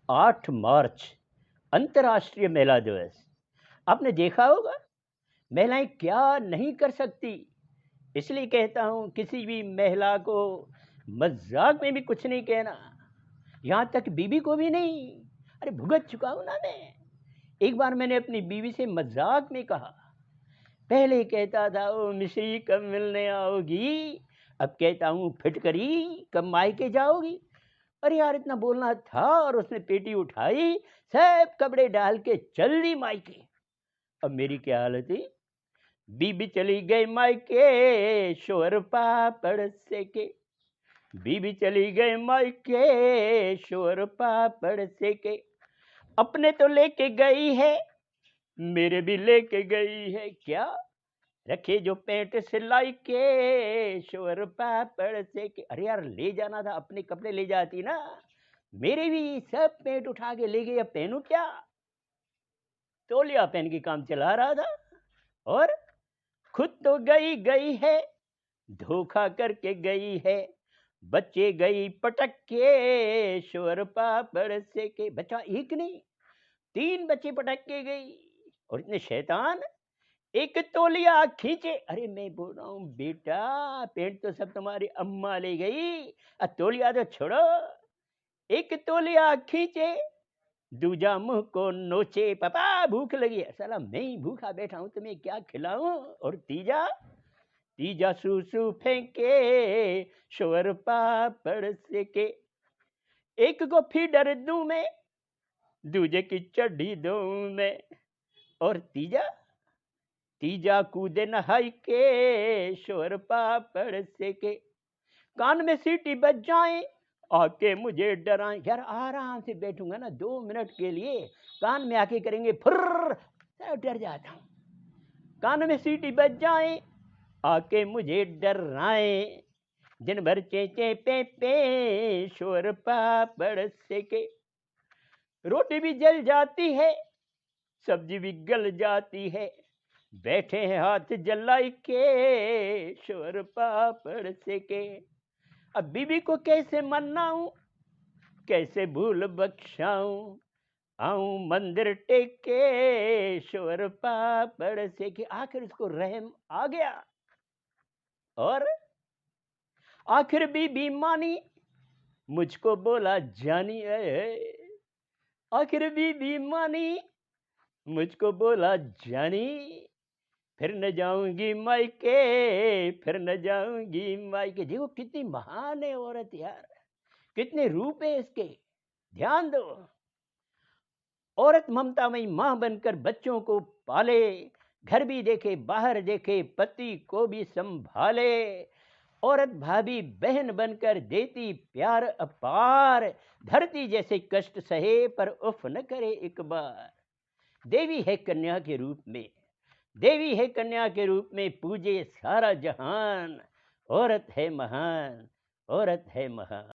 8 मार्च अंतर्राष्ट्रीय महिला दिवस। आपने देखा होगा महिलाएं क्या नहीं कर सकती। इसलिए कहता हूं किसी भी महिला को मजाक में भी कुछ नहीं कहना, यहाँ तक बीवी को भी नहीं। अरे भुगत चुका हूं ना मैं। एक बार मैंने अपनी बीवी से मजाक में कहा, पहले कहता था ओ मिश्री कब मिलने आओगी, अब कहता हूँ फिटकरी कब मायके जाओगी। अरे यार इतना बोलना था और उसने पेटी उठाई, सब कपड़े डाल के चल दी मायके। अब मेरी क्या हालत है। बीबी चली गई मायके शोर पापड़ से के, बीबी चली गई मायके शोर पापड़ से के। अपने तो लेके गई है, मेरे भी लेके गई है क्या, रखे जो पेंट सिलाई के शोर पापड़ से के। अरे यार ले जाना था, अपने कपड़े ले जाती ना, मेरे भी सब पेंट उठा के ले गई। अब पहनू क्या, तौलिया पहन के काम चला रहा था और खुद तो गई गई है, धोखा करके गई है। बच्चे गई पटक के शोर पापड़ से के। बच्चा एक नहीं 3 बच्चे पटक के गई। और इतने शैतान, एक तौलिया खींचे। अरे मैं बोल रहा हूँ बेटा पेंट तो सब तुम्हारी अम्मा ले गई, तौलिया तो छोड़ो। एक तौलिया खींचे, दूजा मुंह को नोचे, पापा भूख लगी है। साला मैं ही भूखा बैठा हूं, तुम्हें क्या खिलाऊं। और तीजा तीजा सूसू फेंके शोर पापड़ से के। एक को फीडर दूं मैं, दूजे की चड्डी दूं मैं। और तीजा तीजा कूदे नहाई के शोर पापड़ से के। कान में सीटी बज जाए आके मुझे डराएं। यार आराम से बैठूंगा ना 2 मिनट के लिए, कान में आके करेंगे फुर्र, डर जाता हूं। कान में सीटी बज जाए आके मुझे डराए, दिन भर चेचे पे पे शोर पापड़ से के। रोटी भी जल जाती है, सब्जी भी गल जाती है, बैठे हैं हाथ जलाई के शोर पापड़ से के। अब बीबी को कैसे मनाऊं, कैसे भूल बख्शाऊं, आऊं मंदिर टेके शोर पापड़ से के। आखिर उसको रहम आ गया और आखिर बीबी मानी, मुझको बोला जानी है। आखिर बीबी मानी, मुझको बोला जानी, फिर न जाऊंगी मायके, फिर न जाऊंगी मायके। देखो कितनी महान है औरत यार, कितने रूप है इसके, ध्यान दो। औरत ममतामयी मां बनकर बच्चों को पाले, घर भी देखे बाहर देखे, पति को भी संभाले। औरत भाभी बहन बनकर देती प्यार अपार, धरती जैसे कष्ट सहे पर उफ न करे एक बार। देवी है कन्या के रूप में, देवी है कन्या के रूप में, पूजे सारा जहान। औरत है महान, औरत है महान।